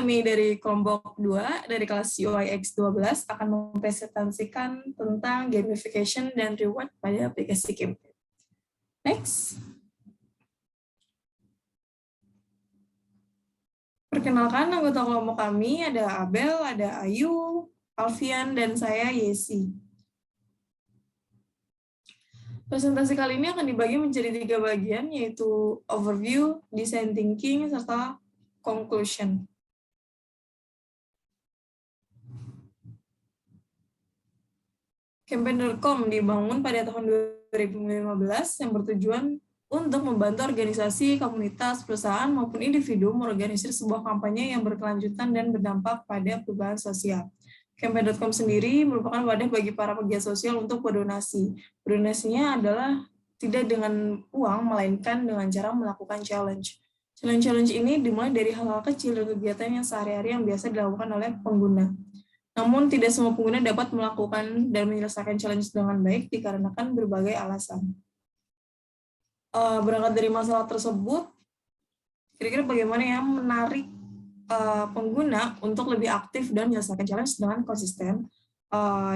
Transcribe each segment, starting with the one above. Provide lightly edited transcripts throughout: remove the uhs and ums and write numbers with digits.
kami dari kelompok 2 dari kelas UIX 12 akan mempresentasikan tentang gamification dan reward pada aplikasi campaign. Next. Perkenalkan anggota kelompok kami, ada Abel, ada Ayu, Alfian, dan saya Yesi. Presentasi kali ini akan dibagi menjadi 3 bagian, yaitu overview, design thinking, serta conclusion. Campaign.com dibangun pada tahun 2015 yang bertujuan untuk membantu organisasi, komunitas, perusahaan, maupun individu mengorganisir sebuah kampanye yang berkelanjutan dan berdampak pada perubahan sosial. Campaign.com sendiri merupakan wadah bagi para pegiat sosial untuk berdonasi. Berdonasinya adalah tidak dengan uang, melainkan dengan cara melakukan challenge. Challenge ini dimulai dari hal-hal kecil dan kegiatan yang sehari-hari yang biasa dilakukan oleh pengguna. Namun, tidak semua pengguna dapat melakukan dan menyelesaikan challenge dengan baik dikarenakan berbagai alasan. Berangkat dari masalah tersebut, kira-kira bagaimana ya menarik pengguna untuk lebih aktif dan menyelesaikan challenge dengan konsisten,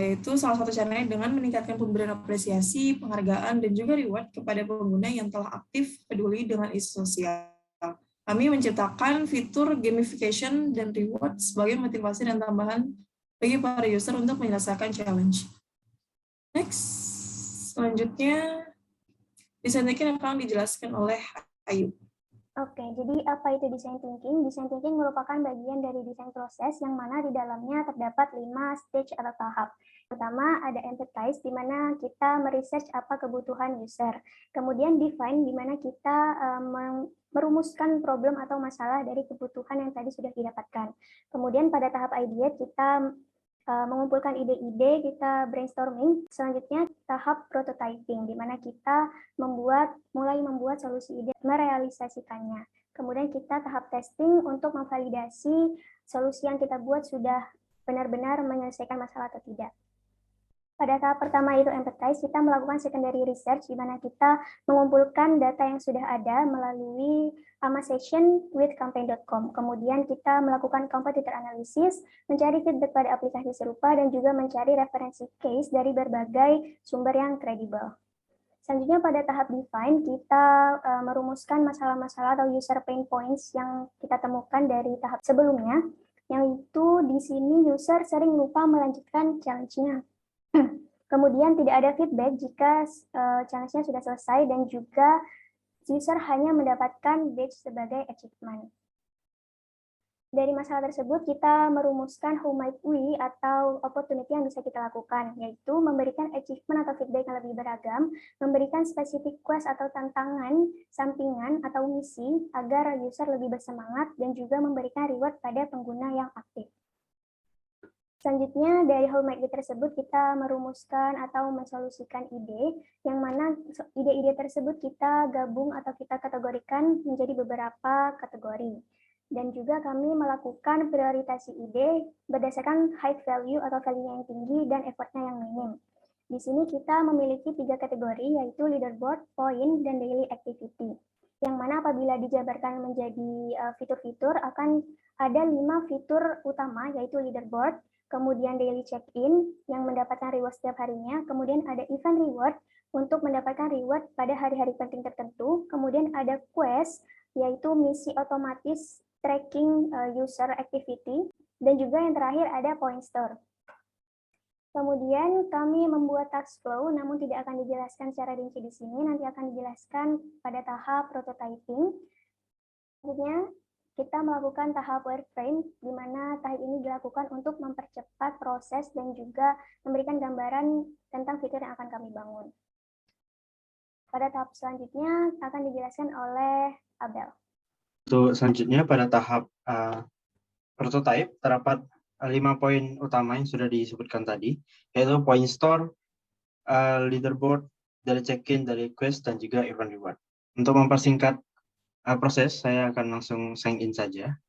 yaitu salah satu caranya dengan meningkatkan pemberian apresiasi, penghargaan, dan juga reward kepada pengguna yang telah aktif peduli dengan isu sosial. Kami menciptakan fitur gamification dan reward sebagai motivasi dan tambahan bagi para user untuk menyelesaikan challenge. Next, selanjutnya desain thinking akan dijelaskan oleh Ayu. Oke, jadi apa itu design thinking? Design thinking merupakan bagian dari desain proses yang mana di dalamnya terdapat 5 stage atau tahap. Pertama ada empathize, di mana kita meresearch apa kebutuhan user. Kemudian define, di mana kita merumuskan problem atau masalah dari kebutuhan yang tadi sudah didapatkan. Kemudian pada tahap idea kita mengumpulkan ide-ide, kita brainstorming. Selanjutnya tahap prototyping, di mana kita mulai membuat solusi ide, merealisasikannya. Kemudian kita tahap testing untuk memvalidasi solusi yang kita buat sudah benar-benar menyelesaikan masalah atau tidak. Pada tahap pertama itu empathize, kita melakukan secondary research, di mana kita mengumpulkan data yang sudah ada melalui session with campaign.com. Kemudian kita melakukan competitor analysis, mencari feedback pada aplikasi serupa, dan juga mencari referensi case dari berbagai sumber yang kredibel. Selanjutnya pada tahap define, kita merumuskan masalah-masalah atau user pain points yang kita temukan dari tahap sebelumnya, yang itu di sini user sering lupa melanjutkan challenge-nya. Kemudian tidak ada feedback jika challenge-nya sudah selesai, dan juga user hanya mendapatkan badge sebagai achievement. Dari masalah tersebut kita merumuskan how might we atau opportunity yang bisa kita lakukan, yaitu memberikan achievement atau feedback yang lebih beragam, memberikan specific quest atau tantangan, sampingan atau misi agar user lebih bersemangat, dan juga memberikan reward pada pengguna yang aktif. Selanjutnya, dari how might we tersebut kita merumuskan atau mensolusikan ide, yang mana ide-ide tersebut kita gabung atau kita kategorikan menjadi beberapa kategori. Dan juga kami melakukan prioritasi ide berdasarkan high value atau value yang tinggi dan effortnya yang minim. Di sini kita memiliki 3 kategori, yaitu leaderboard, point, dan daily activity. Yang mana apabila dijabarkan menjadi fitur-fitur, akan ada 5 fitur utama, yaitu leaderboard, kemudian daily check-in yang mendapatkan reward setiap harinya, kemudian ada event reward untuk mendapatkan reward pada hari-hari penting tertentu, kemudian ada quest, yaitu misi otomatis tracking user activity, dan juga yang terakhir ada point store. Kemudian kami membuat task flow, namun tidak akan dijelaskan secara rinci di sini, nanti akan dijelaskan pada tahap prototyping. Selanjutnya, kita melakukan tahap wireframe, di mana tahap ini dilakukan untuk mempercepat proses dan juga memberikan gambaran tentang fitur yang akan kami bangun. Pada tahap selanjutnya akan dijelaskan oleh Abel. Untuk selanjutnya pada tahap prototype terdapat 5 poin utama yang sudah disebutkan tadi, yaitu point store, leaderboard, dari check-in, dari quest, dan juga event reward. Untuk mempersingkat proses, saya akan langsung sign in saja.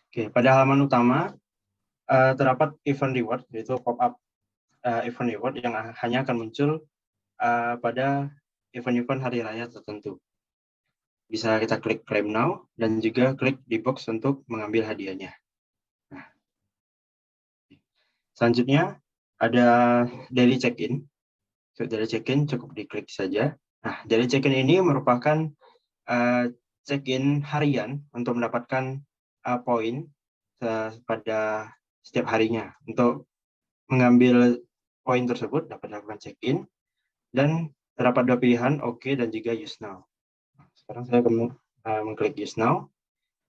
Oke, pada halaman utama terdapat event reward, yaitu pop-up event reward yang hanya akan muncul pada event-event hari raya tertentu. bisa kita klik claim now dan juga klik di box untuk mengambil hadiahnya. Nah, selanjutnya ada daily check-in. Daily check-in cukup diklik saja. Nah, daily check-in ini merupakan check-in harian untuk mendapatkan poin pada setiap harinya. Untuk mengambil poin tersebut dapat dilakukan check-in dan terdapat dua pilihan, OK dan juga use now. Sekarang saya akan mengklik use now.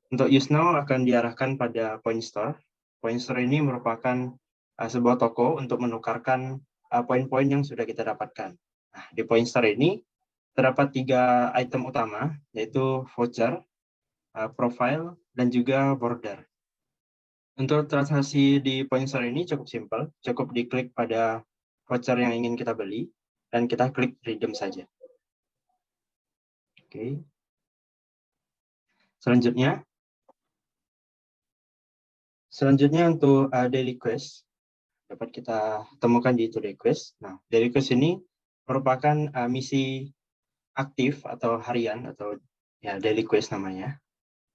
Untuk use now akan diarahkan pada Point Store. Point Store ini merupakan sebuah toko untuk menukarkan poin-poin yang sudah kita dapatkan. Nah, di Point Store ini terdapat 3 item utama, yaitu voucher, profile, dan juga border. Untuk transaksi di Point Store ini cukup simpel, cukup diklik pada voucher yang ingin kita beli, dan kita klik redeem saja. Oke. Selanjutnya untuk daily quest dapat kita temukan di Today Quest. Nah, daily quest ini merupakan misi aktif atau harian atau ya daily quest namanya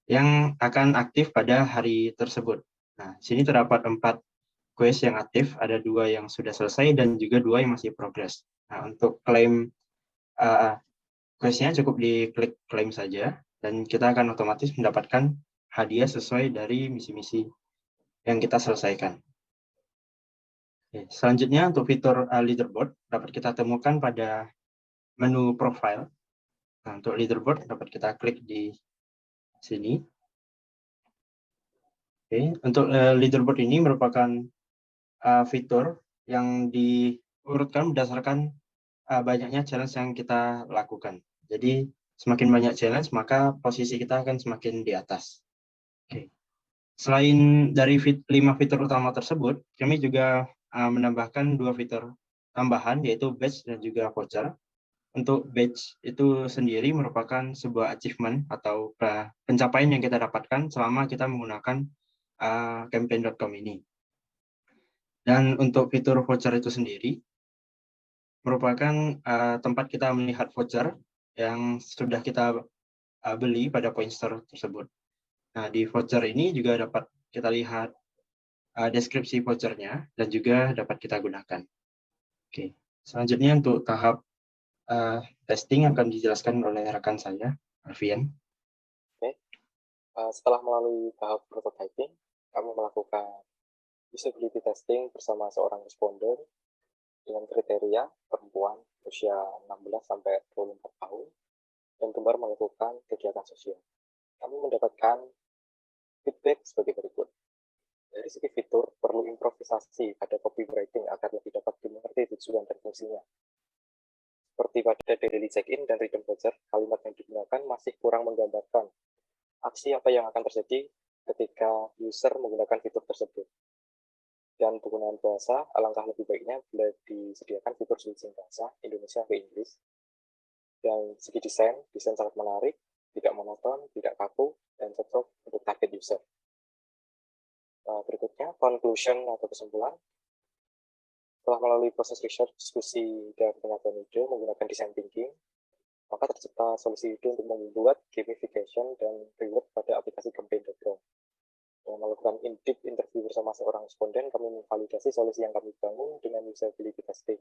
yang akan aktif pada hari tersebut. Nah, sini terdapat 4 quest yang aktif, ada 2 yang sudah selesai dan juga 2 yang masih progress. Nah, untuk klaim questnya cukup diklik klaim saja dan kita akan otomatis mendapatkan hadiah sesuai dari misi-misi yang kita selesaikan. Oke, selanjutnya untuk fitur leaderboard dapat kita temukan pada menu profile. Nah, untuk leaderboard dapat kita klik di sini. Oke, untuk leaderboard ini merupakan fitur yang diurutkan berdasarkan banyaknya challenge yang kita lakukan. Jadi semakin banyak challenge maka posisi kita akan semakin di atas. Oke. Selain dari 5 fitur utama tersebut, kami juga menambahkan 2 fitur tambahan, yaitu badge dan juga voucher. Untuk badge itu sendiri merupakan sebuah achievement atau pencapaian yang kita dapatkan selama kita menggunakan campaign.com ini. Dan untuk fitur voucher itu sendiri merupakan tempat kita melihat voucher yang sudah kita beli pada Point Store tersebut. Nah, di voucher ini juga dapat kita lihat deskripsi vouchernya dan juga dapat kita gunakan. Oke, selanjutnya untuk tahap testing akan dijelaskan oleh rekan saya, Alfian. Oke, setelah melalui tahap prototyping, kami melakukan usability testing bersama seorang responden dengan kriteria perempuan usia 16 sampai 24 tahun dan gemar melakukan kegiatan sosial. Kami mendapatkan feedback sebagai berikut. Dari segi fitur, perlu improvisasi pada copywriting agar lebih dapat dimengerti tujuan dan fungsinya. Seperti pada daily check-in dan redeem voucher, kalimat yang digunakan masih kurang menggambarkan aksi apa yang akan terjadi ketika user menggunakan fitur tersebut. Dan penggunaan bahasa, alangkah lebih baiknya bila disediakan fitur switching bahasa Indonesia ke Inggris. Dan segi desain sangat menarik, tidak monoton, tidak kaku, dan cocok untuk target user. Berikutnya, conclusion atau kesimpulan. Setelah melalui proses research, diskusi, dan penyatuan ide menggunakan design thinking, maka tercipta solusi ide untuk membuat gamification dan reward pada aplikasi campaign.com. Dengan melakukan in-depth interview bersama seorang responden, kami memvalidasi solusi yang kami bangun dengan usability testing.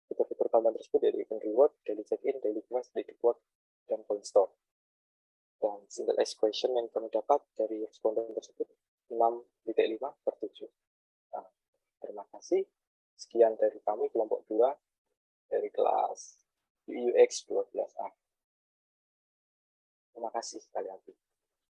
Fitur-fitur tambahan tersebut yaitu event reward, daily check-in, daily quest, leaderboard, dan point store. Dan single X question yang kami dapat dari responden tersebut 6.5/7. Nah, terima kasih. Sekian dari kami kelompok 2 dari kelas UX 12A. Terima kasih sekali lagi.